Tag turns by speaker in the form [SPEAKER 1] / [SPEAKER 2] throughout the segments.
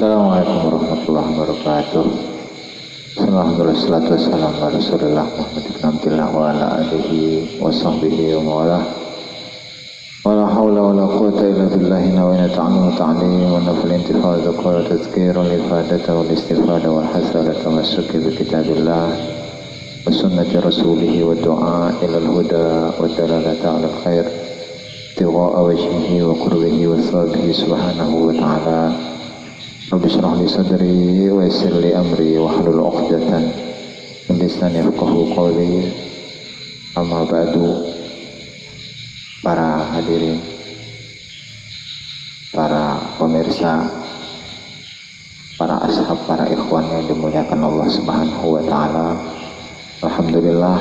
[SPEAKER 1] Assalamualaikum warahmatullahi wabarakatuh. Alhamdulillah salatu wassalamu ala Rasulillah Muhammad ibn Abdillah wa ala alihi wa sahbihi wa mawala. Wa la hawla wa la quwwata illa billahi nawina ta'alim ta'lim wa nafil intifad wa qala tazkirun lil fadata wal istifada wal hasala tamassuki bi kitabillah wa sunnati rasulih wa du'a ila al huda wa dalalata ala al khair tiwa'a wajhihi wa qurbihi wa sabihi subhanahu wa ta'ala. Rabbi syrah li sadri wa yassir li amri wa hlul 'uqdatan min lisani yafqahu qawli. Amma ba'du. Para hadirin, para pemirsa, para ashab, para ikhwan yang dimuliakan Allah Subhanahu wa taala. Alhamdulillah,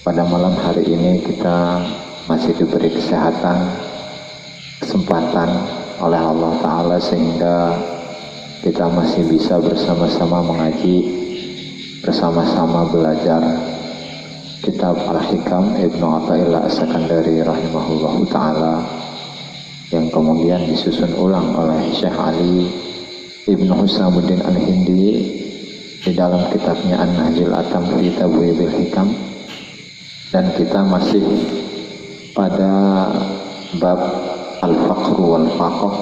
[SPEAKER 1] pada malam hari ini kita masih diberi kesehatan, kesempatan oleh Allah Ta'ala sehingga kita masih bisa bersama-sama mengaji, bersama-sama belajar kitab Al-Hikam Ibnu Athaillah As-Sakandari rahimahullahu ta'ala, yang kemudian disusun ulang oleh Syekh Ali Ibnu Husamuddin Al-Hindi di dalam kitabnya An-Nahjul Atam fi Tabwibil Hikam. Dan kita masih pada bab Al-Faqru wal-Faqah,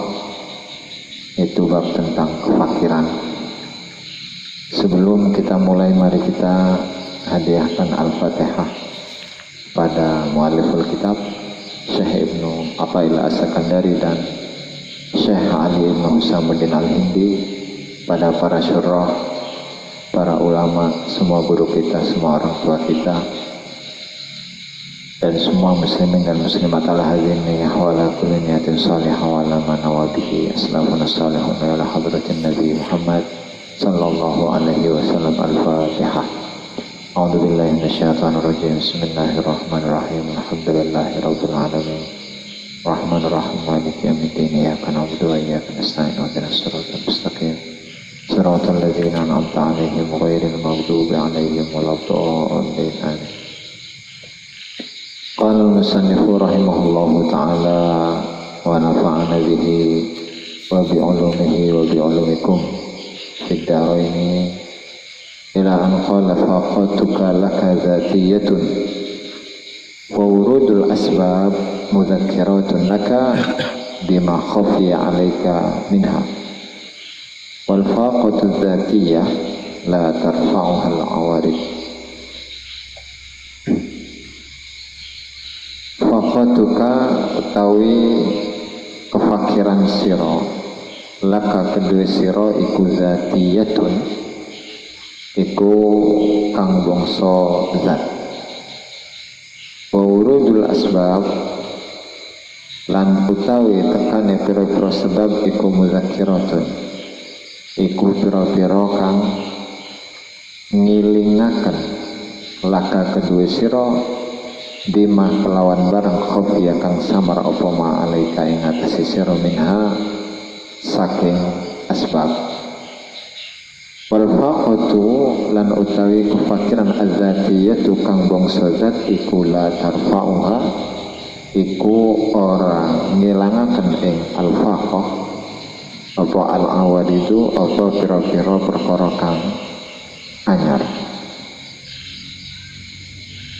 [SPEAKER 1] itu bab tentang kefakiran. Sebelum kita mulai, mari kita hadiahkan Al-Fatihah pada mualliful kitab Syekh Ibnu Athaillah As-Sakandari dan Syekh Ali Ibnu Husamuddin Al-Hindi, pada para syurah, para ulama, semua guru kita, semua orang tua kita, dan semua muslimin dan muslimat ala hadhihi wa ala kulli niyatin salihah wa ala ma nawabihi aslafun salihun wa ala hadratin Nabi Muhammad sallallahu alaihi wasallam. Al-Fatihah. A'udzu billahi minasyaitonir rajim. Bismillahirrahmanirrahim. Alhamdulillahi rabbil alamin. Rahmanir rahim. Maliki yaumiddin. Iyyaka na'budu wa iyyaka nasta'in. Ihdinas siratal mustaqim. Siratal ladzina an'amta 'alaihim ghairil maghdubi 'alaihim waladdallin. Amin. Qala al-musannifu rahimahullahu ta'ala wa nafa'ana bihi wa bi'ulumihi wa bi'ulumikum fid dharaini ila an qala faqatuka laka dzatiyatun wa wurudul asbab mudhakkiratun laka bima khafiya 'alaika minha wal faqatu dzatiyah la tarfa'uha al-awarid. Faqatuka utawi kefakiran siro, laka kedua siro iku zatiyatun, iku kang bangsa zat. Wa wurudul asbab lan utawi tekane pira-pira sebab iku mudzakiratun, iku pira-pira kang ngilingaken laka kedua siro bima kelawan barang khofiyah kang samar apa ma alaika ing atase sira minha saking asbab. Wal faqatu lan utawi kefakiran azatiyatu kang bangsa zat iku la tarfa'uha, iku ora ngilangaken ing al faqah apa al awadidu apa pira-pira perkara kang anyar.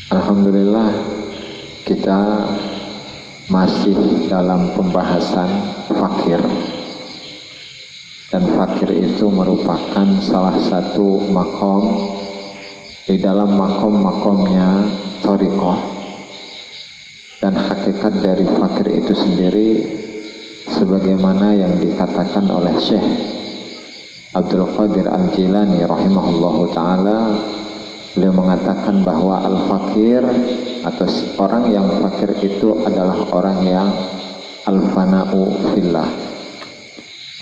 [SPEAKER 1] Alhamdulillah, kita masih dalam pembahasan fakir, dan fakir itu merupakan salah satu makom di dalam makom-makomnya thariqah. Dan hakikat dari fakir itu sendiri sebagaimana yang dikatakan oleh Syekh Abdul Qadir Al-Jilani rahimahullahu ta'ala. Beliau mengatakan bahwa al-fakir atau orang yang fakir itu adalah orang yang al-fana'u fillah,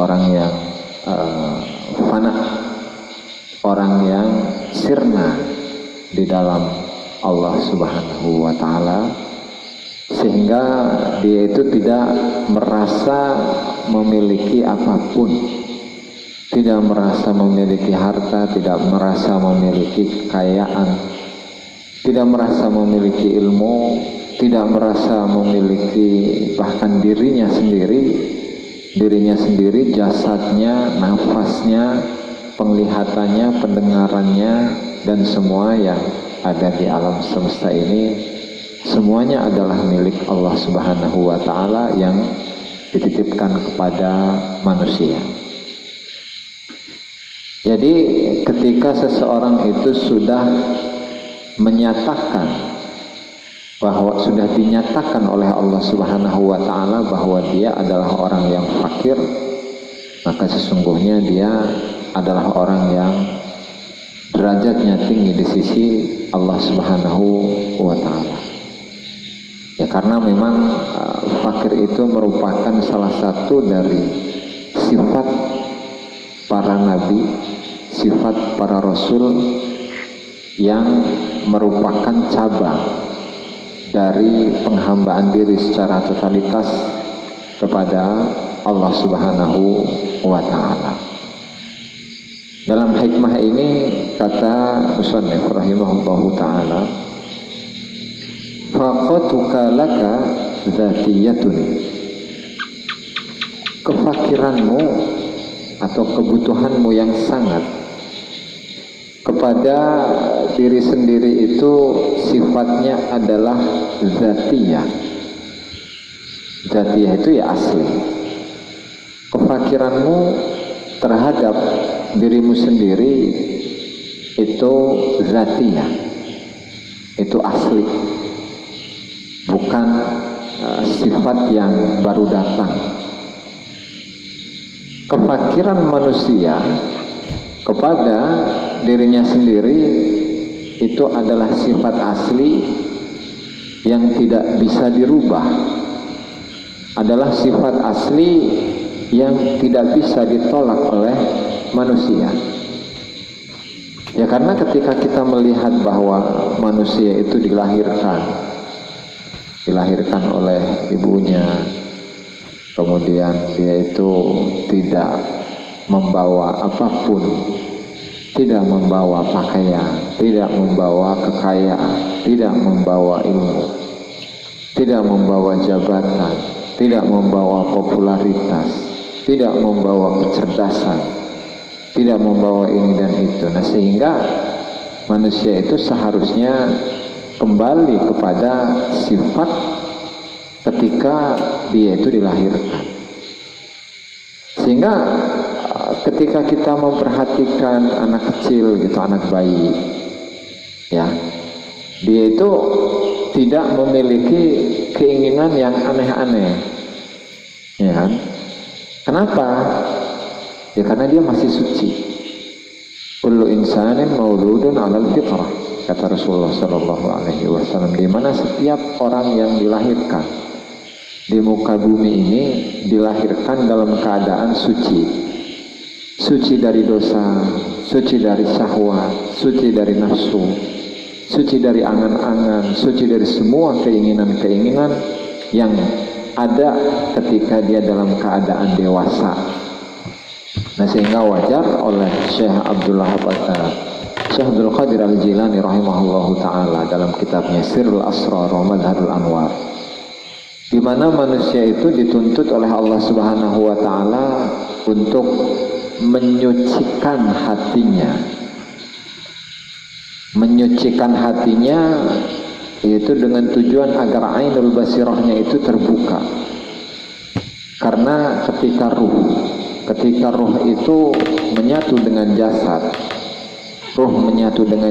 [SPEAKER 1] orang yang fana, orang yang sirna di dalam Allah Subhanahu wa ta'ala, sehingga dia itu tidak merasa memiliki apapun, tidak merasa memiliki harta, tidak merasa memiliki kekayaan, tidak merasa memiliki ilmu, tidak merasa memiliki bahkan dirinya sendiri, dirinya sendiri, jasadnya, nafasnya, penglihatannya, pendengarannya, dan semua yang ada di alam semesta ini, semuanya adalah milik Allah Subhanahu wa Ta'ala yang dititipkan kepada manusia. Jadi ketika seseorang itu sudah menyatakan bahwa sudah dinyatakan oleh Allah Subhanahu wa Ta'ala bahwa dia adalah orang yang fakir, maka sesungguhnya dia adalah orang yang derajatnya tinggi di sisi Allah Subhanahu wa Ta'ala. Ya, karena memang fakir itu merupakan salah satu dari sifat para nabi, sifat para rasul yang merupakan cabang dari penghambaan diri secara totalitas kepada Allah Subhanahu wa Ta'ala. Dalam hikmah ini kata musannif rahimahullahu ta'ala, faqatuka laka dzatiyatun, kefakiranmu atau kebutuhanmu yang sangat kepada diri sendiri itu sifatnya adalah zatiyah. Zatiyah itu ya asli. Kefakiranmu terhadap dirimu sendiri itu zatiyah, itu asli, bukan sifat yang baru datang. Kefakiran manusia kepada dirinya sendiri itu adalah sifat asli yang tidak bisa dirubah, adalah sifat asli yang tidak bisa ditolak oleh manusia. Ya, karena ketika kita melihat bahwa manusia itu dilahirkan oleh ibunya, kemudian dia itu tidak membawa apapun, tidak membawa pakaian, tidak membawa kekayaan, tidak membawa ilmu, tidak membawa jabatan, tidak membawa popularitas, tidak membawa kecerdasan, tidak membawa ini dan itu. Nah, sehingga manusia itu seharusnya kembali kepada sifat ketika dia itu dilahirkan. Sehingga ketika kita memperhatikan anak kecil gitu, anak bayi, ya, dia itu tidak memiliki keinginan yang aneh-aneh, ya kan? Kenapa? Ya karena dia masih suci. Kullu insanin mauludun 'alal fitrah, kata Rasulullah Shallallahu Alaihi Wasallam, di mana setiap orang yang dilahirkan di muka bumi ini dilahirkan dalam keadaan suci. Suci dari dosa, suci dari syahwat, suci dari nafsu, suci dari angan-angan, suci dari semua keinginan-keinginan yang ada ketika dia dalam keadaan dewasa. Nah, sehingga wajar oleh Syekh Abdul Qadir Al-Jilani rahimahullahu ta'ala dalam kitabnya Sirrul Asrar wa Madharul Anwar, di mana manusia itu dituntut oleh Allah Subhanahu wa Ta'ala untuk menyucikan hatinya, yaitu dengan tujuan agar ainul basirahnya itu terbuka. Karena ketika ruh itu menyatu dengan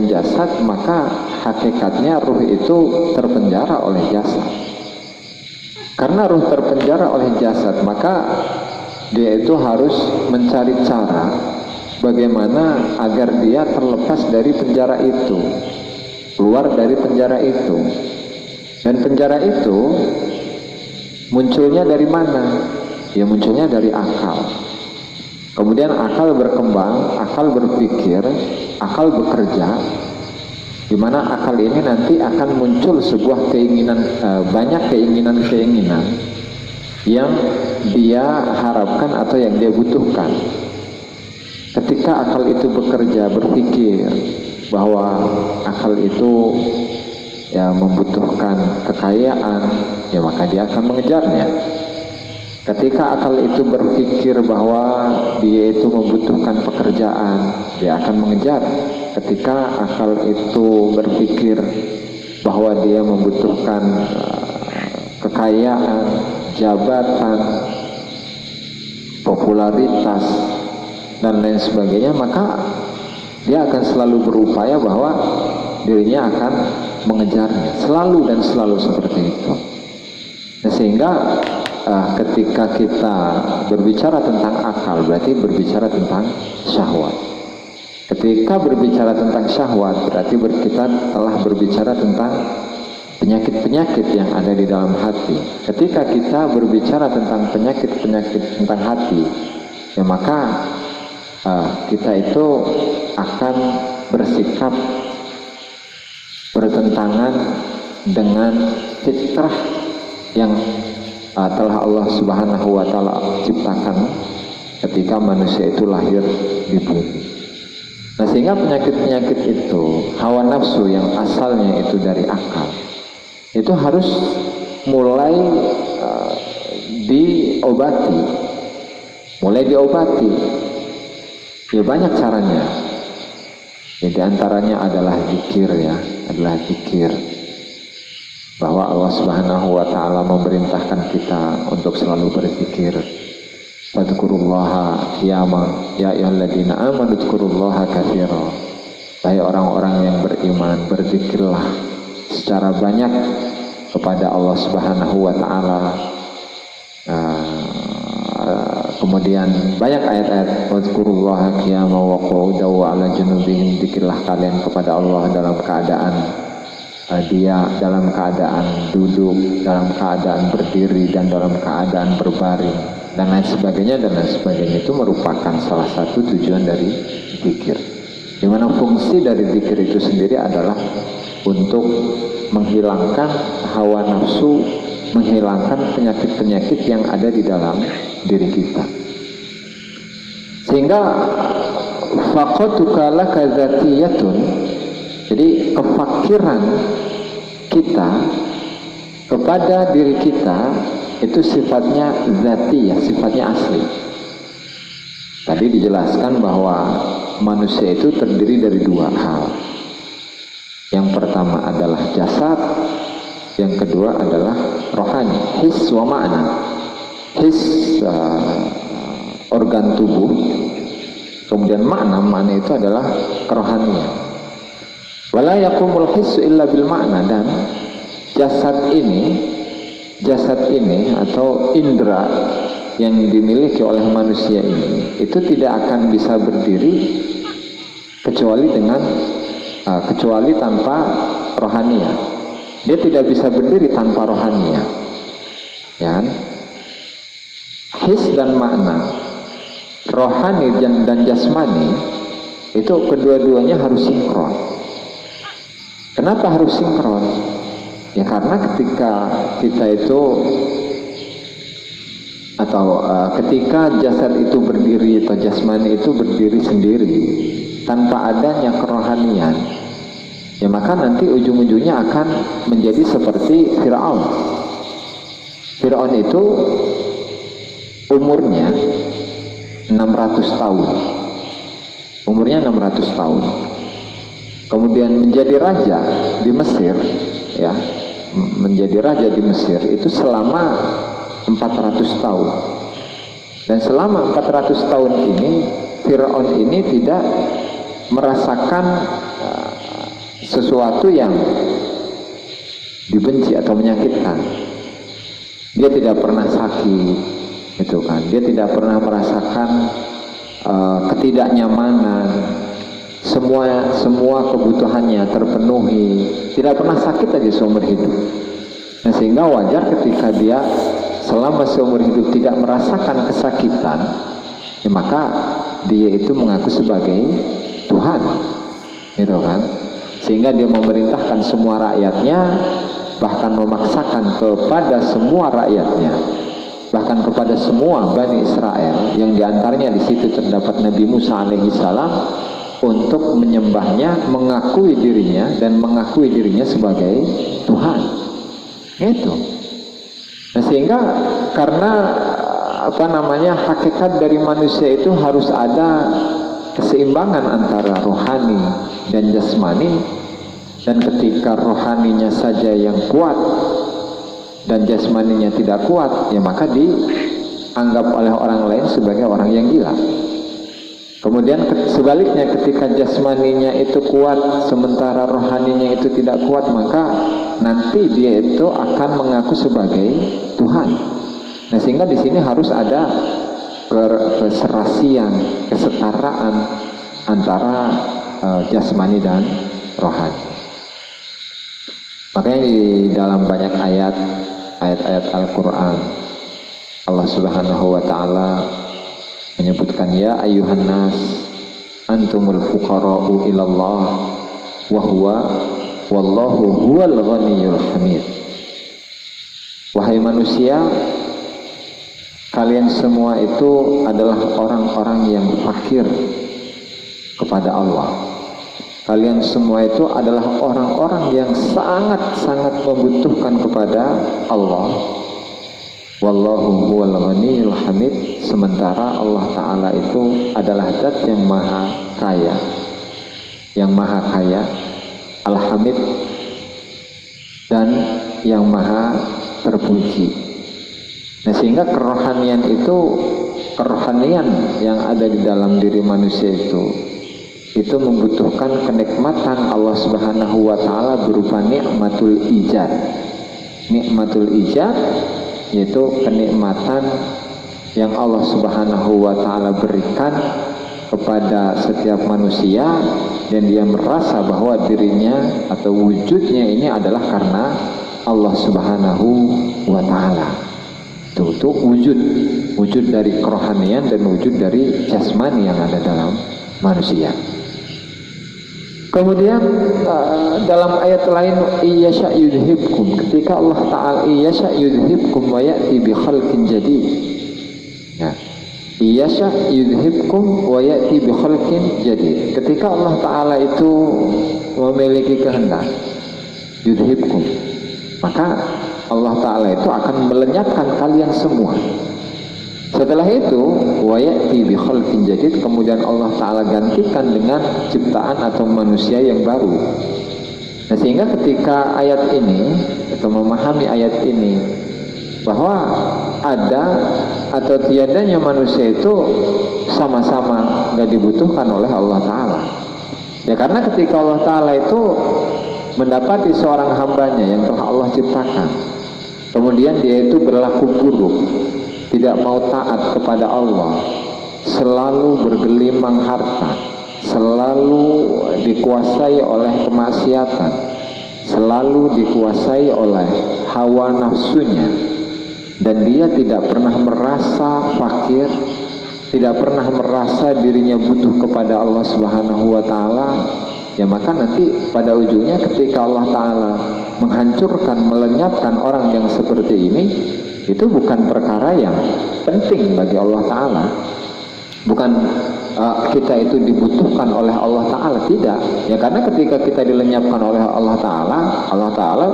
[SPEAKER 1] jasad, maka hakikatnya ruh itu terpenjara oleh jasad. Karena ruh terpenjara oleh jasad, maka dia itu harus mencari cara bagaimana agar dia terlepas dari penjara itu, keluar dari penjara itu. Dan penjara itu munculnya dari mana? Ya munculnya dari akal. Kemudian akal berkembang, akal berpikir, akal bekerja, di mana akal ini nanti akan muncul sebuah keinginan, banyak keinginan-keinginan yang dia harapkan atau yang dia butuhkan. Ketika akal itu bekerja, berpikir bahwa akal itu ya membutuhkan kekayaan, ya maka dia akan mengejarnya. Ketika akal itu berpikir bahwa dia itu membutuhkan pekerjaan, dia akan mengejar. Ketika akal itu berpikir bahwa dia membutuhkan kekayaan, jabatan, popularitas, dan lain sebagainya, maka dia akan selalu berupaya bahwa dirinya akan mengejarnya, selalu dan selalu seperti itu. Nah, sehingga ketika kita berbicara tentang akal, berarti berbicara tentang syahwat. Ketika berbicara tentang syahwat, berarti kita telah berbicara tentang penyakit-penyakit yang ada di dalam hati. Ketika kita berbicara tentang penyakit-penyakit tentang hati, ya maka kita itu akan bersikap bertentangan dengan fitrah yang telah Allah Subhanahu wa Ta'ala ciptakan ketika manusia itu lahir di bumi. Nah, sehingga penyakit-penyakit itu, hawa nafsu yang asalnya itu dari akal, itu harus mulai diobati. Ya banyak caranya. Ya, di antaranya adalah zikir, adalah zikir. Bahwa Allah Subhanahu wa Ta'ala memerintahkan kita untuk selalu berzikir. Fadhkurullaha qiyaman ya ayyuhalladzina amanu dzkurullaha katsiran. Hai orang-orang yang beriman, berzikirlah secara banyak kepada Allah Subhanahu wa Ta'ala. Kemudian banyak ayat-ayat wadzkurullaha qiyaman wa qu'udan wa 'ala junubihim. Zikirlah kalian kepada Allah dalam keadaan dia, dalam keadaan duduk, dalam keadaan berdiri, dan dalam keadaan berbaring, dan lain sebagainya. Dan lain sebagainya itu merupakan salah satu tujuan dari zikir, di mana fungsi dari zikir itu sendiri adalah untuk menghilangkan hawa nafsu, menghilangkan penyakit-penyakit yang ada di dalam diri kita. Sehingga faqatuka laka dzatiyatun, jadi kefakiran kita kepada diri kita itu sifatnya zatiyah, sifatnya asli. Tadi dijelaskan bahwa manusia itu terdiri dari dua hal. Yang pertama adalah jasad, yang kedua adalah rohani, his wa ma'na. His organ tubuh, kemudian makna itu adalah kerohanian. Wala yaqumul hissu illa bil ma'na, dan jasad ini atau indera yang dimiliki oleh manusia ini itu tidak akan bisa berdiri kecuali tanpa rohania. Dia tidak bisa berdiri tanpa rohania. Ya. His dan makna, rohani dan jasmani itu kedua-duanya harus sinkron. Kenapa harus sinkron? Ya karena ketika kita itu ketika jasad itu berdiri atau jasmani itu berdiri sendiri tanpa adanya kerohanian, ya maka nanti ujung-ujungnya akan menjadi seperti Fir'aun. Fir'aun itu umurnya 600 tahun. Umurnya 600 tahun. Kemudian menjadi raja di Mesir, menjadi raja di Mesir itu selama 400 tahun. Dan selama 400 tahun ini Fir'aun ini tidak merasakan sesuatu yang dibenci atau menyakitkan. Dia tidak pernah sakit, gitu kan. Dia tidak pernah merasakan ketidaknyamanan. Semua kebutuhannya terpenuhi, tidak pernah sakit lagi seumur hidup. Nah, sehingga wajar ketika dia selama seumur hidup tidak merasakan kesakitan, ya maka dia itu mengaku sebagai Tuhan, gitu kan. Sehingga dia memerintahkan semua rakyatnya, bahkan memaksakan kepada semua rakyatnya, bahkan kepada semua Bani Israel, yang diantaranya di situ terdapat Nabi Musa alaihi salam, untuk menyembahnya, mengakui dirinya dan mengakui dirinya sebagai Tuhan. Itu. Nah, sehingga karena hakikat dari manusia itu harus ada keseimbangan antara rohani dan jasmani, dan ketika rohaninya saja yang kuat dan jasmaninya tidak kuat, ya maka dianggap oleh orang lain sebagai orang yang gila. Kemudian sebaliknya, ketika jasmaninya itu kuat sementara rohaninya itu tidak kuat, maka nanti dia itu akan mengaku sebagai Tuhan. Nah, sehingga di sini harus ada keserasian, kesetaraan antara jasmani dan rohani. Makanya di dalam banyak ayat-ayat Al-Quran, Allah Subhanahu wa Ta'ala menyebutkan, ya ayyuhan nas antumul fuqara'u ilallah wa huwa wallahu huwal ghaniyyul hamid. Wahai manusia, kalian semua itu adalah orang-orang yang fakir kepada Allah. Kalian semua itu adalah orang-orang yang sangat-sangat membutuhkan kepada Allah. Wallahu huwal ghaniyyul hamid. Sementara Allah Ta'ala itu adalah zat yang maha kaya, Al-Hamid, dan yang maha terpuji. Nah, sehingga kerohanian yang ada di dalam diri manusia itu membutuhkan kenikmatan Allah Subhanahu wa Ta'ala berupa nikmatul ijad. Nikmatul ijad yaitu kenikmatan yang Allah Subhanahu wa Ta'ala berikan kepada setiap manusia, dan dia merasa bahwa dirinya atau wujudnya ini adalah karena Allah Subhanahu wa Ta'ala. Itu wujud dari kerohanian dan wujud dari jasmani yang ada dalam manusia. Kemudian dalam ayat lain, iyasha yudhibkum, ketika Allah Ta'ala iyasha yudhibkum wa ya'ti bi khalqin jadid. Ya, iyasha yudhibkum wa ya'ti bi khalqin jadid. Ketika Allah Ta'ala itu memiliki kehendak, yudhibkum, maka Allah Ta'ala itu akan melenyapkan kalian semua. Setelah itu, wa ya'ti bi khalqin jadid, kemudian Allah Ta'ala gantikan dengan ciptaan atau manusia yang baru. Nah, sehingga ketika ayat ini, atau memahami ayat ini, bahwa ada atau tiadanya manusia itu sama-sama gak dibutuhkan oleh Allah Ta'ala. Ya, karena ketika Allah Ta'ala itu mendapati seorang hambanya yang telah Allah ciptakan, kemudian dia itu berlaku buruk, tidak mau taat kepada Allah, selalu bergelimang harta, selalu dikuasai oleh kemaksiatan, selalu dikuasai oleh hawa nafsunya, dan dia tidak pernah merasa fakir, tidak pernah merasa dirinya butuh kepada Allah Subhanahu wa Ta'ala, ya maka nanti pada ujungnya ketika Allah Ta'ala menghancurkan, melenyapkan orang yang seperti ini, itu bukan perkara yang penting bagi Allah Ta'ala. Bukan kita itu dibutuhkan oleh Allah Ta'ala, tidak. Ya, karena ketika kita dilenyapkan oleh Allah Ta'ala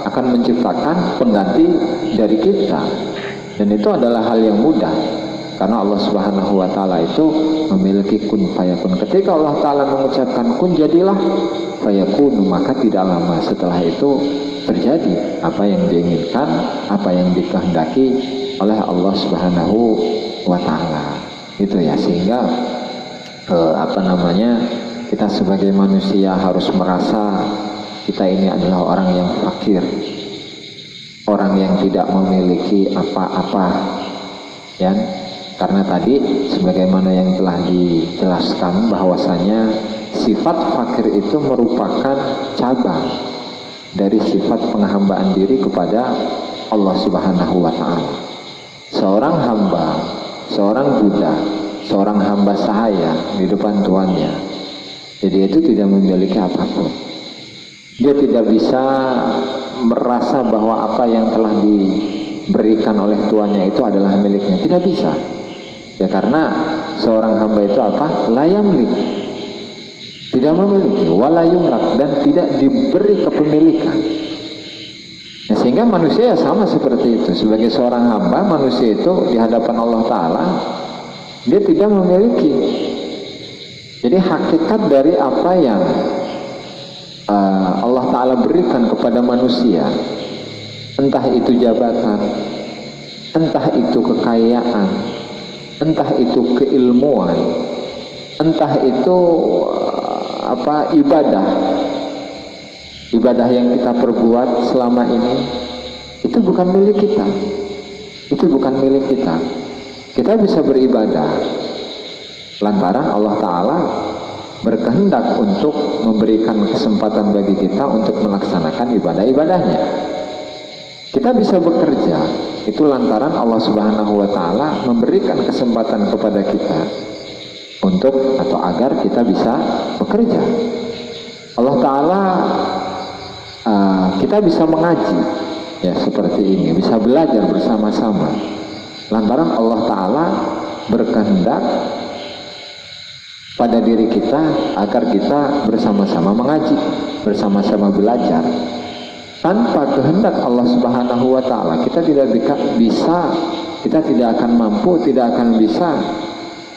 [SPEAKER 1] akan menciptakan pengganti dari kita, dan itu adalah hal yang mudah karena Allah Subhanahu wa Ta'ala itu memiliki kun fayakun. Ketika Allah Ta'ala mengucapkan kun jadilah fayakun, maka tidak lama setelah itu terjadi apa yang diinginkan, apa yang dikehendaki oleh Allah Subhanahu wa Ta'ala. Itu ya, sehingga kita sebagai manusia harus merasa kita ini adalah orang yang fakir, orang yang tidak memiliki apa-apa, ya. Karena tadi sebagaimana yang telah dijelaskan bahwasanya sifat fakir itu merupakan cabang dari sifat penghambaan diri kepada Allah Subhanahu wa Ta'ala. Seorang hamba, seorang budak, seorang hamba sahaya di depan tuannya, jadi itu tidak memiliki apapun. Dia tidak bisa merasa bahwa apa yang telah diberikan oleh tuannya itu adalah miliknya. Tidak bisa. Ya, karena seorang hamba itu apa? La yamlik, tidak memiliki, wala yumlak, dan tidak diberi kepemilikan. Ya, sehingga manusia ya sama seperti itu. Sebagai seorang hamba, manusia itu di hadapan Allah Ta'ala dia tidak memiliki. Jadi hakikat dari apa yang Allah Ta'ala berikan kepada manusia, entah itu jabatan, entah itu kekayaan, entah itu keilmuan, entah itu ibadah yang kita perbuat selama ini, itu bukan milik kita. Itu bukan milik kita. Kita bisa beribadah lantaran Allah Ta'ala berkehendak untuk memberikan kesempatan bagi kita untuk melaksanakan ibadah-ibadahnya. Kita bisa bekerja itu lantaran Allah Subhanahu wa Ta'ala memberikan kesempatan kepada kita untuk atau agar kita bisa bekerja. Allah Ta'ala kita bisa mengaji ya seperti ini, bisa belajar bersama-sama lantaran Allah Ta'ala berkehendak pada diri kita agar kita bersama-sama mengaji, bersama-sama belajar. Tanpa kehendak Allah Subhanahu wa Ta'ala kita tidak bisa, kita tidak akan mampu, tidak akan bisa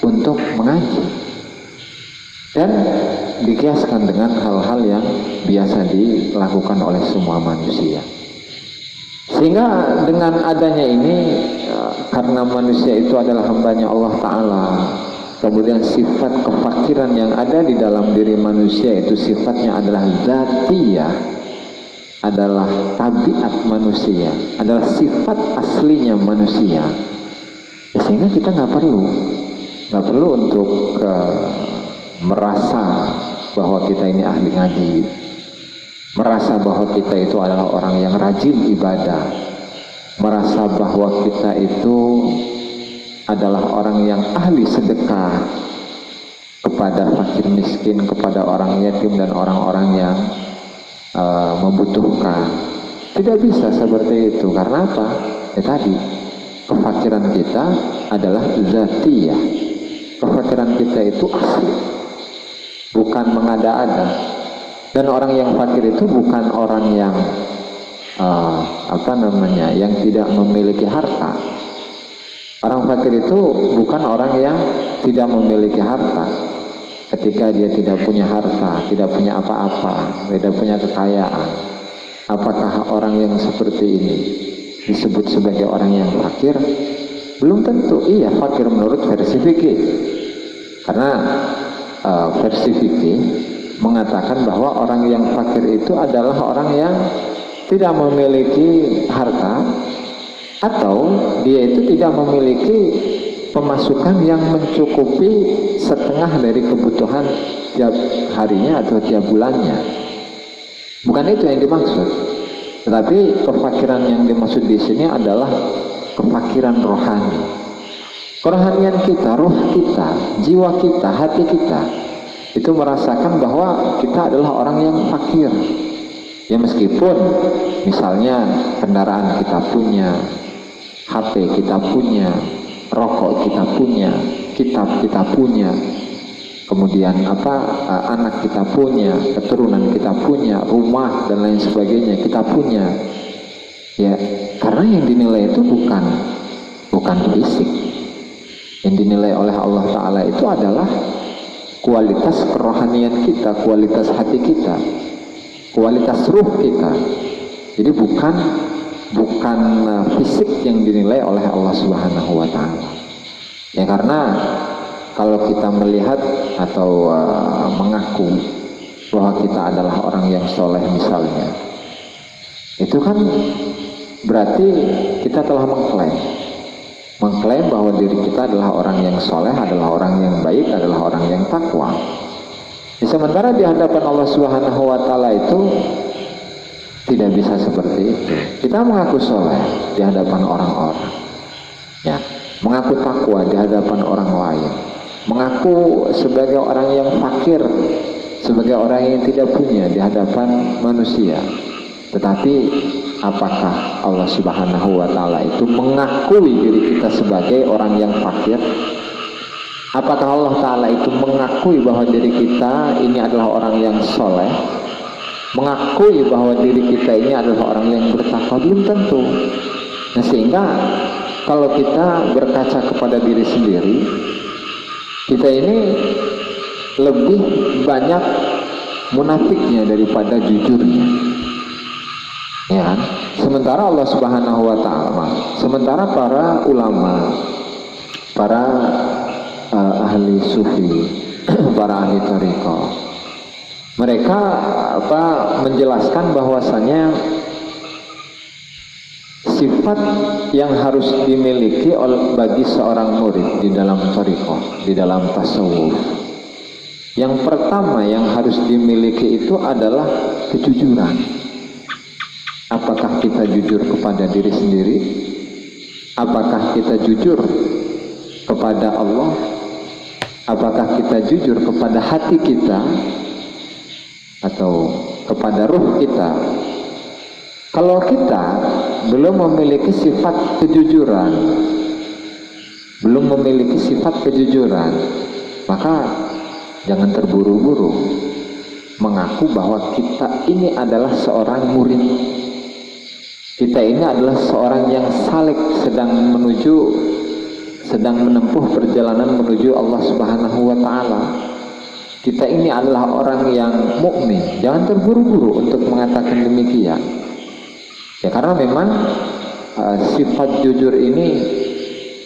[SPEAKER 1] untuk mengaji. Dan dikiaskan dengan hal-hal yang biasa dilakukan oleh semua manusia. Sehingga dengan adanya ini, karena manusia itu adalah hambanya Allah Ta'ala, kemudian sifat kefakiran yang ada di dalam diri manusia itu sifatnya adalah zatiyah, adalah tabiat manusia, adalah sifat aslinya manusia. Ya, sehingga kita nggak perlu untuk merasa bahwa kita ini ahli ngaji, merasa bahwa kita itu adalah orang yang rajin ibadah, merasa bahwa kita itu adalah orang yang ahli sedekah kepada fakir miskin, kepada orang yatim dan orang-orang yang membutuhkan. Tidak bisa seperti itu. Karena apa? Ya tadi, kefakiran kita adalah zatiyah. Kefakiran kita itu asli, bukan mengada-ada. Dan orang yang fakir itu bukan orang yang yang tidak memiliki harta. Orang fakir itu bukan orang yang tidak memiliki harta. Ketika dia tidak punya harta, tidak punya apa-apa, tidak punya kekayaan, apakah orang yang seperti ini disebut sebagai orang yang fakir? Belum tentu. Iya, fakir menurut versi fikih. Karena versi fikih mengatakan bahwa orang yang fakir itu adalah orang yang tidak memiliki harta, atau dia itu tidak memiliki pemasukan yang mencukupi setengah dari kebutuhan tiap harinya atau tiap bulannya. Bukan itu yang dimaksud. Tetapi kefakiran yang dimaksud di sini adalah kefakiran rohani. Kerohanian kita, roh kita, jiwa kita, hati kita itu merasakan bahwa kita adalah orang yang fakir. Ya, meskipun misalnya kendaraan kita punya, HP kita punya, rokok kita punya, kitab kita punya, kemudian anak kita punya, keturunan kita punya, rumah dan lain sebagainya kita punya. Ya, karena yang dinilai itu bukan fisik. Yang dinilai oleh Allah Ta'ala itu adalah kualitas kerohanian kita, kualitas hati kita, kualitas ruh kita. Jadi bukan fisik yang dinilai oleh Allah Subhanahu wa Ta'ala. Ya, karena kalau kita melihat atau mengaku bahwa kita adalah orang yang soleh misalnya, itu kan berarti kita telah mengklaim bahwa diri kita adalah orang yang soleh, adalah orang yang baik, adalah orang yang takwa. Sementara di hadapan Allah Subhanahu wa Ta'ala itu tidak bisa seperti itu. Kita mengaku soleh di hadapan orang-orang, ya, mengaku takwa di hadapan orang lain, mengaku sebagai orang yang fakir, sebagai orang yang tidak punya di hadapan manusia. Tetapi apakah Allah Subhanahu wa Ta'ala itu mengakui diri kita sebagai orang yang fakir? Apakah Allah Ta'ala itu mengakui bahwa diri kita ini adalah orang yang soleh? mengakui bahwa diri kita ini adalah orang yang bertakwa? Belum tentu. Nah, sehingga kalau kita berkaca kepada diri sendiri, kita ini lebih banyak munafiknya daripada jujurnya, ya. Sementara Allah Subhanahu wa Ta'ala, sementara para ulama, para ahli sufi, para ahli thariqah, mereka menjelaskan bahwasanya sifat yang harus dimiliki bagi seorang murid di dalam thariqah, di dalam tasawuf, yang pertama yang harus dimiliki itu adalah kejujuran. Apakah kita jujur kepada diri sendiri? Apakah kita jujur kepada Allah? Apakah kita jujur kepada hati kita atau kepada ruh kita? Kalau kita belum memiliki sifat kejujuran, maka jangan terburu-buru mengaku bahwa kita ini adalah seorang murid. Kita ini adalah seorang yang salik, sedang menempuh perjalanan menuju Allah Subhanahu wa Ta'ala. Kita ini adalah orang yang mukmin. Jangan terburu-buru untuk mengatakan demikian. Ya, karena memang sifat jujur ini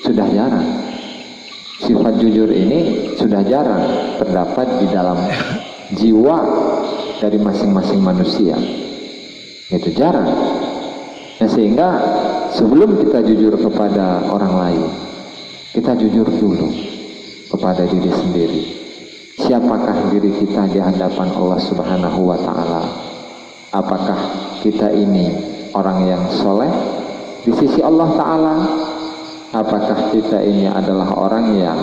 [SPEAKER 1] sudah jarang. Sifat jujur ini sudah jarang terdapat di dalam jiwa dari masing-masing manusia. Itu jarang. Nah, sehingga sebelum kita jujur kepada orang lain, kita jujur dulu kepada diri sendiri. Siapakah diri kita di hadapan Allah Subhanahu wa Ta'ala? Apakah kita ini orang yang soleh di sisi Allah Ta'ala? Apakah kita ini adalah orang yang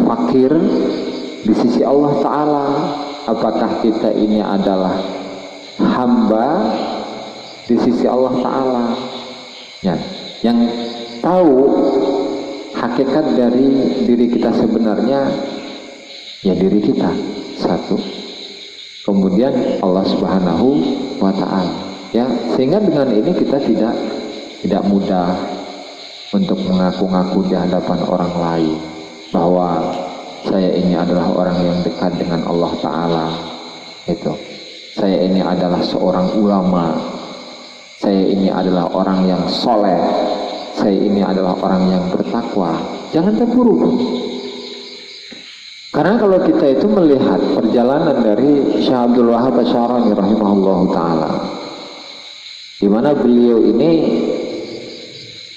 [SPEAKER 1] fakir di sisi Allah Ta'ala? Apakah kita ini adalah hamba di sisi Allah Ta'ala? Ya, yang tahu hakikat dari diri kita sebenarnya ya diri kita satu, kemudian Allah Subhanahu wa Ta'ala, ya. Sehingga dengan ini kita tidak mudah untuk mengaku-ngaku di hadapan orang lain bahwa saya ini adalah orang yang dekat dengan Allah Ta'ala. Itu, saya ini adalah seorang ulama, saya ini adalah orang yang soleh, saya ini adalah orang yang bertakwa. Jangan terburu-buru. Karena kalau kita itu melihat perjalanan dari Syekh Abdul Wahab Asy'arani rahimahullahu ta'ala, di mana beliau ini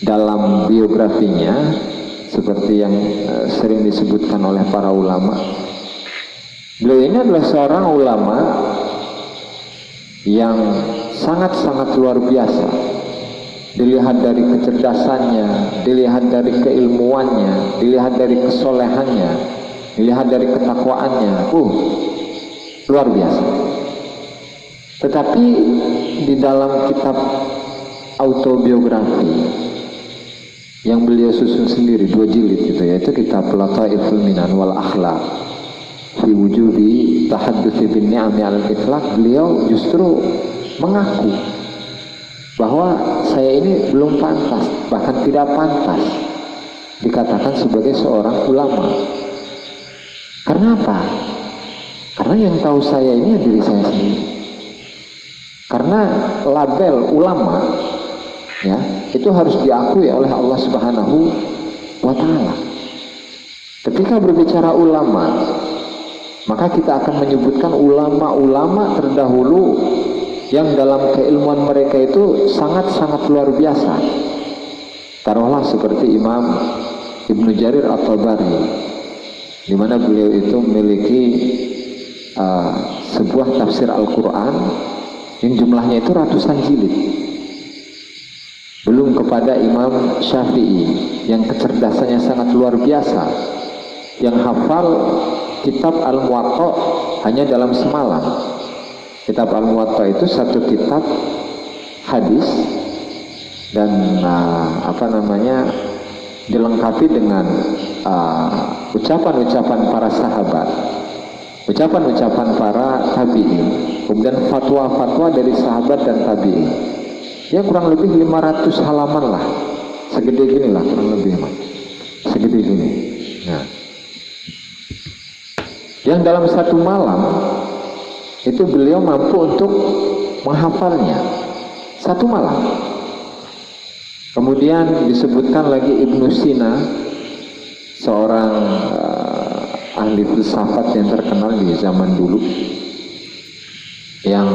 [SPEAKER 1] dalam biografinya seperti yang sering disebutkan oleh para ulama, beliau ini adalah seorang ulama yang sangat-sangat luar biasa. Dilihat dari kecerdasannya, dilihat dari keilmuannya, dilihat dari kesolehannya, dilihat dari ketakwaannya, luar biasa. Tetapi di dalam kitab autobiografi yang beliau susun sendiri 2 jilid gitu, yaitu kitab Lataiful Minan wal Akhlaq fi wujudi tahadduthi bin ni'ami 'alal itlaq, beliau justru mengaku bahwa saya ini belum pantas, bahkan tidak pantas dikatakan sebagai seorang ulama. Karena apa? Karena yang tahu saya ini diri saya sendiri. Karena label ulama, ya, itu harus diakui oleh Allah Subhanahu wa Ta'ala. Ketika berbicara ulama, maka kita akan menyebutkan ulama-ulama terdahulu yang dalam keilmuan mereka itu sangat-sangat luar biasa. Taruhlah seperti Imam Ibnu Jarir At-Tabari, di mana beliau itu memiliki sebuah tafsir Al-Quran yang jumlahnya itu ratusan jilid. Belum kepada Imam Syafi'i yang kecerdasannya sangat luar biasa, yang hafal kitab Al-Muwatta hanya dalam semalam. Kitab Al-Muwatta itu satu kitab hadis dan dilengkapi dengan ucapan-ucapan para sahabat, ucapan-ucapan para tabi'in, kemudian fatwa-fatwa dari sahabat dan tabi'in. Ya kurang lebih 500 halaman lah, segede gini lah kurang lebih, segede gini. Nah, yang dalam satu malam itu beliau mampu untuk menghafalnya satu malam. Kemudian disebutkan lagi Ibnu Sina, seorang ahli filsafat yang terkenal di zaman dulu, yang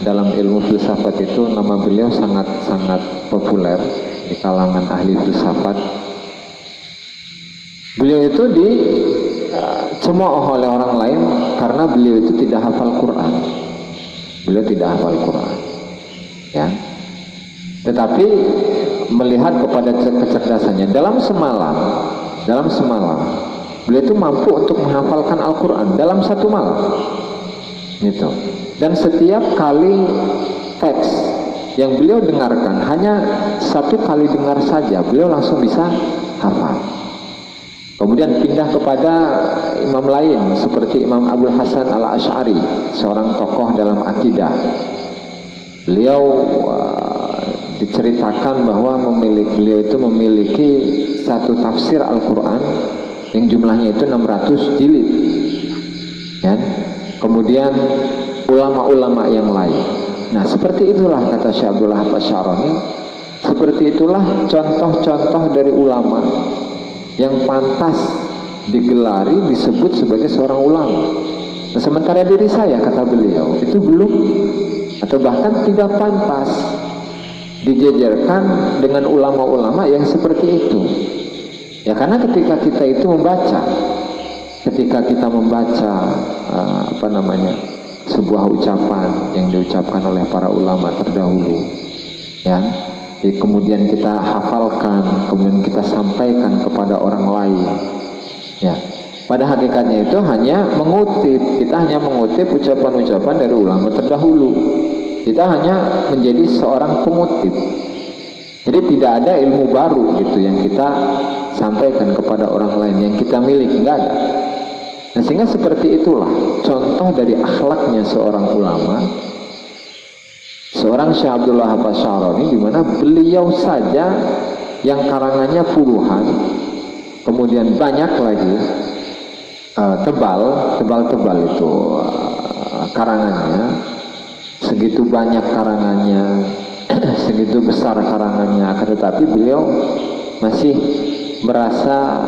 [SPEAKER 1] dalam ilmu filsafat itu nama beliau sangat populer di kalangan ahli filsafat. Beliau itu dicemooh oleh orang lain karena beliau itu tidak hafal Quran. Beliau tidak hafal Quran, ya. Tetapi melihat kepada kecerdasannya, dalam semalam beliau itu mampu untuk menghafalkan Al-Quran dalam satu malam, gitu. Dan setiap kali teks yang beliau dengarkan, hanya satu kali dengar saja beliau langsung bisa hafal. Kemudian pindah kepada imam lain seperti Imam Abdul Hasan Al-Asy'ari, seorang tokoh dalam akidah. Beliau diceritakan bahwa beliau itu memiliki satu tafsir Al-Quran yang jumlahnya itu 600 jilid, ya. Kemudian ulama-ulama yang lain. Nah, seperti itulah kata Syekh Abdullah Al-Sya'rani, seperti itulah contoh-contoh dari ulama yang pantas digelari disebut sebagai seorang ulama. Nah, sementara diri saya, kata beliau, itu belum atau bahkan tidak pantas dijejerkan dengan ulama-ulama yang seperti itu. Ya, karena ketika kita itu membaca, sebuah ucapan yang diucapkan oleh para ulama terdahulu, ya, kemudian kita hafalkan, kemudian kita sampaikan kepada orang lain, ya, pada hakikatnya itu kita hanya mengutip ucapan-ucapan dari ulama terdahulu. Kita hanya menjadi seorang pengutip. Jadi tidak ada ilmu baru gitu yang kita sampaikan kepada orang lain, yang kita miliki, enggak ada. Nah, sehingga seperti itulah contoh dari akhlaknya seorang ulama, seorang Syekh Abdullah Al-Sya'rani, di mana beliau saja yang karangannya puluhan, kemudian banyak lagi, tebal itu karangannya, segitu banyak karangannya, segitu besar karangannya, akan tetapi beliau masih merasa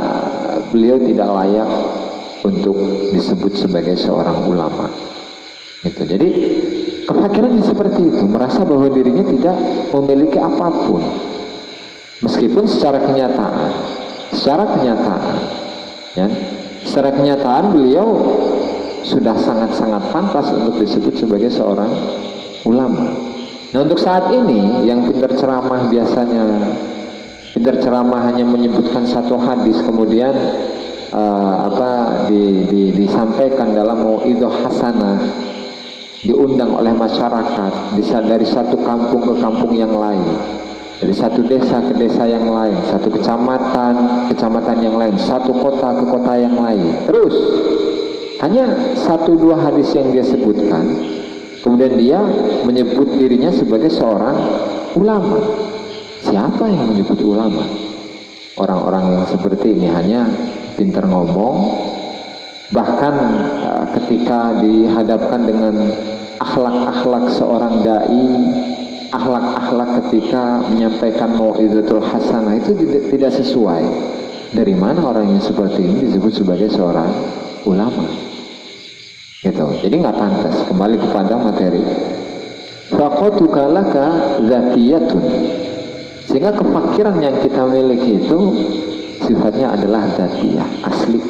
[SPEAKER 1] beliau tidak layak untuk disebut sebagai seorang ulama. Gitu. Jadi kefakirannya seperti itu, merasa bahwa dirinya tidak memiliki apapun, meskipun secara kenyataan beliau sudah sangat-sangat pantas untuk disebut sebagai seorang ulama. Nah, untuk saat ini yang pintar ceramah hanya menyebutkan satu hadis, kemudian disampaikan dalam mau'idhah hasanah, diundang oleh masyarakat dari satu kampung ke kampung yang lain, dari satu desa ke desa yang lain, satu kecamatan yang lain, satu kota ke kota yang lain, terus hanya 1-2 hadis yang dia sebutkan, kemudian dia menyebut dirinya sebagai seorang ulama. Siapa yang menyebut ulama? Orang-orang yang seperti ini hanya pintar ngomong, bahkan ketika dihadapkan dengan akhlak-akhlak seorang dai, akhlak-akhlak ketika menyampaikan mau'izatul hasanah, itu tidak sesuai. Dari mana orang yang seperti ini disebut sebagai seorang ulama? Gitu. Jadi nggak pantas. Kembali kepada materi. Faqatuka laka zatiyatun. Sehingga kefakiran yang kita miliki itu sifatnya adalah zatiyah, asli,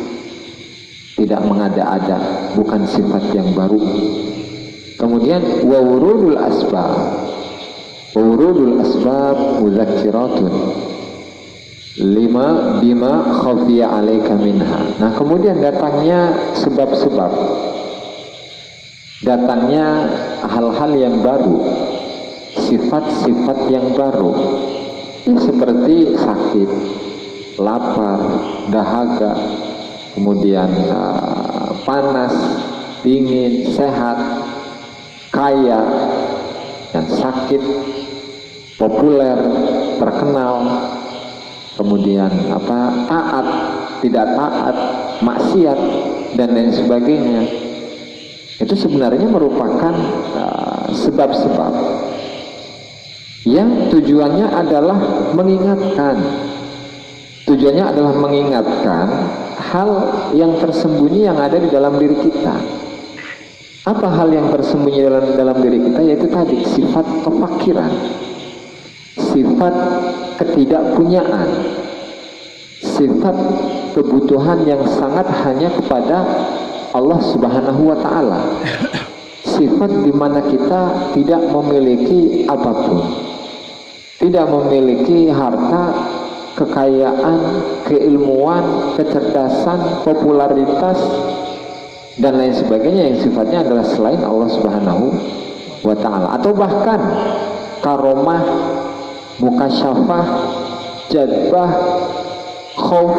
[SPEAKER 1] tidak mengada-ada, bukan sifat yang baru. Kemudian wa wurudul asbab mudzakiratun bima khafiya alaika minha. Nah, kemudian datangnya sebab-sebab, datangnya hal-hal yang baru, sifat-sifat yang baru, seperti sakit, lapar, dahaga, kemudian panas, dingin, sehat, kaya, dan sakit, populer, terkenal, kemudian taat, tidak taat, maksiat, dan lain sebagainya. Itu sebenarnya merupakan sebab-sebab yang tujuannya adalah mengingatkan. Tujuannya adalah mengingatkan hal yang tersembunyi yang ada di dalam diri kita. Apa hal yang tersembunyi dalam diri kita? Yaitu tadi sifat kefakiran, sifat ketidakpunyaan, sifat kebutuhan yang sangat hanya kepada Allah Subhanahu wa Ta'ala. Sifat di mana kita tidak memiliki apapun, tidak memiliki harta, kekayaan, keilmuan, kecerdasan, popularitas, dan lain sebagainya yang sifatnya adalah selain Allah Subhanahu wa Ta'ala. Atau bahkan karomah, mukasyafah, jadbah, khauf,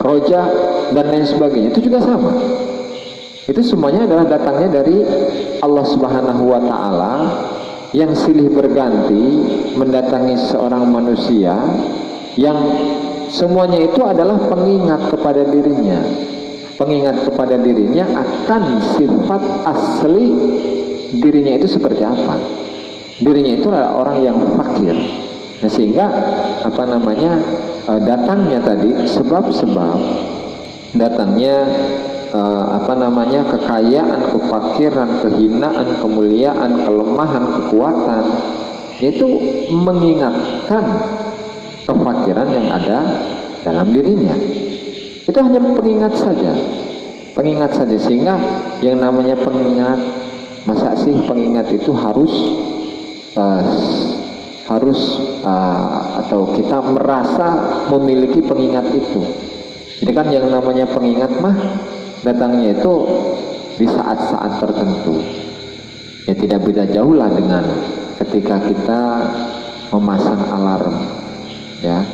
[SPEAKER 1] roja, dan lain sebagainya, itu juga sama. Itu semuanya adalah datangnya dari Allah Subhanahu wa Ta'ala yang silih berganti mendatangi seorang manusia yang semuanya itu adalah pengingat kepada dirinya, pengingat kepada dirinya akan sifat asli dirinya itu seperti apa. Dirinya itu adalah orang yang fakir. Nah, sehingga datangnya tadi sebab-sebab datangnya kekayaan, kefakiran, kehinaan, kemuliaan, kelemahan, kekuatan, itu mengingatkan kefakiran yang ada dalam dirinya. Itu hanya pengingat saja, sehingga yang namanya pengingat, masa sih pengingat itu harus atau kita merasa memiliki pengingat itu. Jadi kan yang namanya pengingat mah datangnya itu di saat-saat tertentu. Ya tidak beda jauh lah dengan ketika kita memasang alarm. Ya,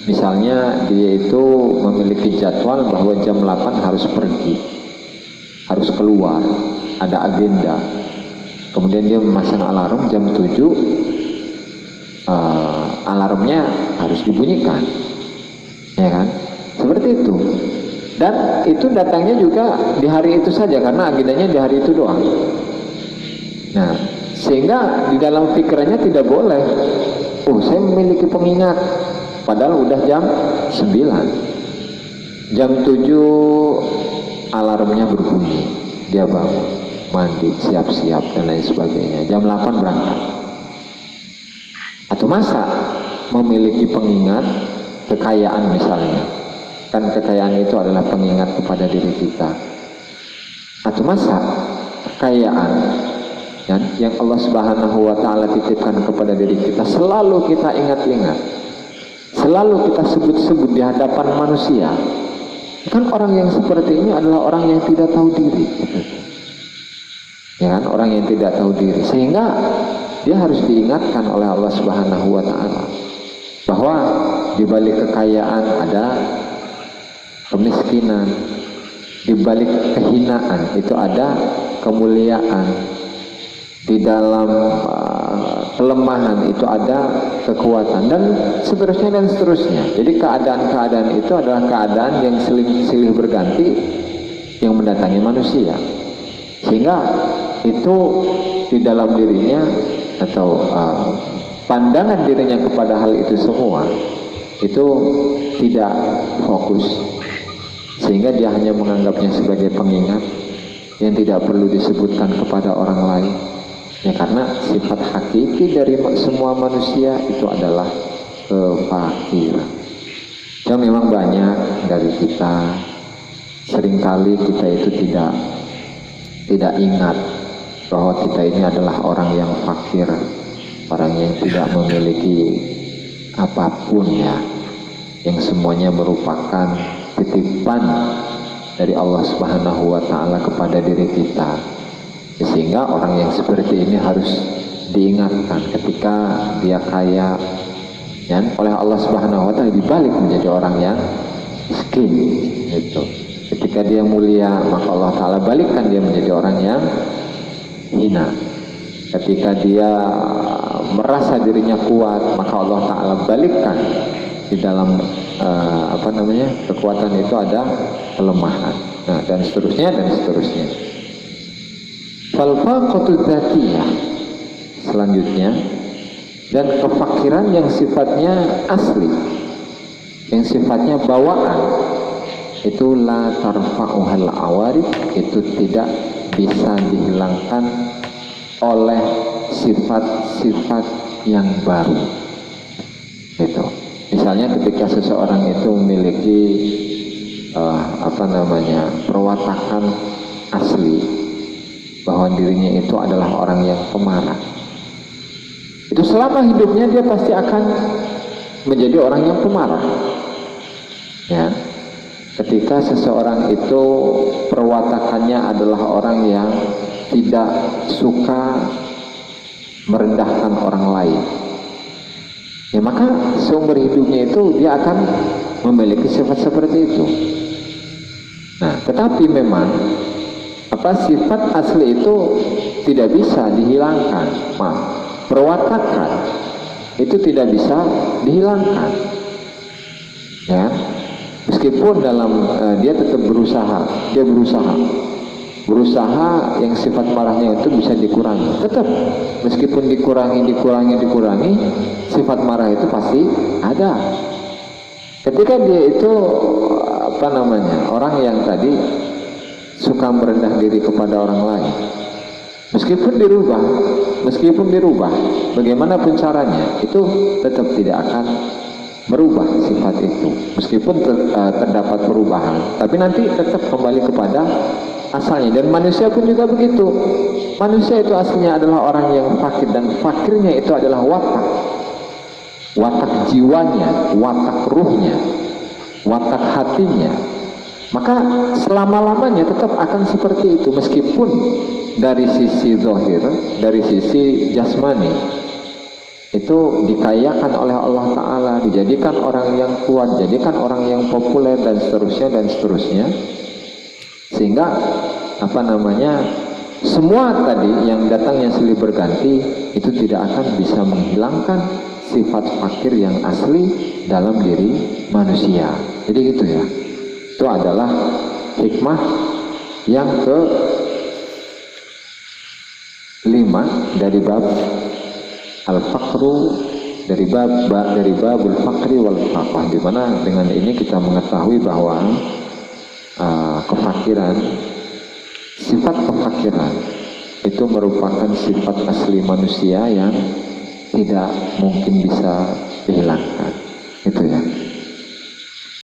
[SPEAKER 1] misalnya dia itu memiliki jadwal bahwa jam 8 harus pergi, harus keluar, ada agenda. Kemudian dia memasang alarm jam 7, alarmnya harus dibunyikan, ya kan? Seperti itu. Dan itu datangnya juga di hari itu saja karena agendanya di hari itu doang. Nah, sehingga di dalam pikirannya tidak boleh, saya memiliki pengingat, padahal udah jam 9, jam 7 alarmnya berbunyi, dia bangun, mandi, siap-siap dan lain sebagainya, jam 8 berangkat. Atau masa memiliki pengingat kekayaan misalnya, kan kekayaan itu adalah pengingat kepada diri kita. Atau masa kekayaan yang Allah Subhanahu wa Ta'ala titipkan kepada diri kita selalu kita ingat-ingat, selalu kita sebut-sebut di hadapan manusia. Kan orang yang seperti ini adalah orang yang tidak tahu diri, ya kan? Orang yang tidak tahu diri, sehingga dia harus diingatkan oleh Allah Subhanahu wa Ta'ala bahwa di balik kekayaan ada kemiskinan, di balik kehinaan itu ada kemuliaan, di dalam kelemahan itu ada kekuatan, dan seterusnya. Jadi keadaan-keadaan itu adalah keadaan yang silih berganti yang mendatangi manusia, sehingga itu di dalam dirinya atau pandangan dirinya kepada hal itu semua itu tidak fokus, sehingga dia hanya menganggapnya sebagai pengingat yang tidak perlu disebutkan kepada orang lain. Ya, karena sifat hakiki dari semua manusia itu adalah kefakiran. Ya, memang banyak dari kita, seringkali kita itu tidak ingat bahwa kita ini adalah orang yang fakir, orang yang tidak memiliki apapun, ya, yang semuanya merupakan titipan dari Allah Subhanahu wa Ta'ala kepada diri kita. Sehingga orang yang seperti ini harus diingatkan ketika dia kaya, ya, oleh Allah Subhanahu wa Ta'ala dibalik menjadi orang yang miskin, gitu. Ketika dia mulia, maka Allah Ta'ala balikkan dia menjadi orang yang hina. Ketika dia merasa dirinya kuat, maka Allah Ta'ala balikkan di dalam kekuatan itu ada kelemahan. Nah, dan seterusnya dan seterusnya. Fal-faqatu dzatiyah, selanjutnya, dan kefakiran yang sifatnya asli, yang sifatnya bawaan, itu la tarfa'uhal awarib, itu tidak bisa dihilangkan oleh sifat-sifat yang baru. Itu misalnya ketika seseorang itu memiliki perwatakan asli bahwa dirinya itu adalah orang yang pemarah, itu selama hidupnya dia pasti akan menjadi orang yang pemarah, ya. Ketika seseorang itu perwatakannya adalah orang yang tidak suka merendahkan orang lain, ya maka seumur hidupnya itu dia akan memiliki sifat seperti itu. Nah, tetapi memang sifat asli itu tidak bisa dihilangkan. Perwatakan itu tidak bisa dihilangkan, ya. Meskipun dalam dia tetap berusaha yang sifat marahnya itu bisa dikurangi, tetap meskipun dikurangi, sifat marah itu pasti ada. Ketika dia itu orang yang tadi suka merendah diri kepada orang lain, meskipun dirubah, bagaimanapun caranya, itu tetap tidak akan merubah sifat itu. Meskipun terdapat perubahan, tapi nanti tetap kembali kepada asalnya. Dan manusia pun juga begitu. Manusia itu aslinya adalah orang yang fakir, dan fakirnya itu adalah watak jiwanya, watak ruhnya, watak hatinya. Maka selama-lamanya tetap akan seperti itu, meskipun dari sisi zahir, dari sisi jasmani itu dikayakan oleh Allah Ta'ala, dijadikan orang yang kuat, dijadikan orang yang populer, dan seterusnya, sehingga semua tadi yang datangnya silih berganti itu tidak akan bisa menghilangkan sifat fakir yang asli dalam diri manusia. Jadi gitu ya. Itu adalah hikmah yang ke-5 dari bab al-faqru, dari babul faqri wal faqah, di mana dengan ini kita mengetahui bahwa sifat kefakiran itu merupakan sifat asli manusia yang tidak mungkin bisa dihilangkan.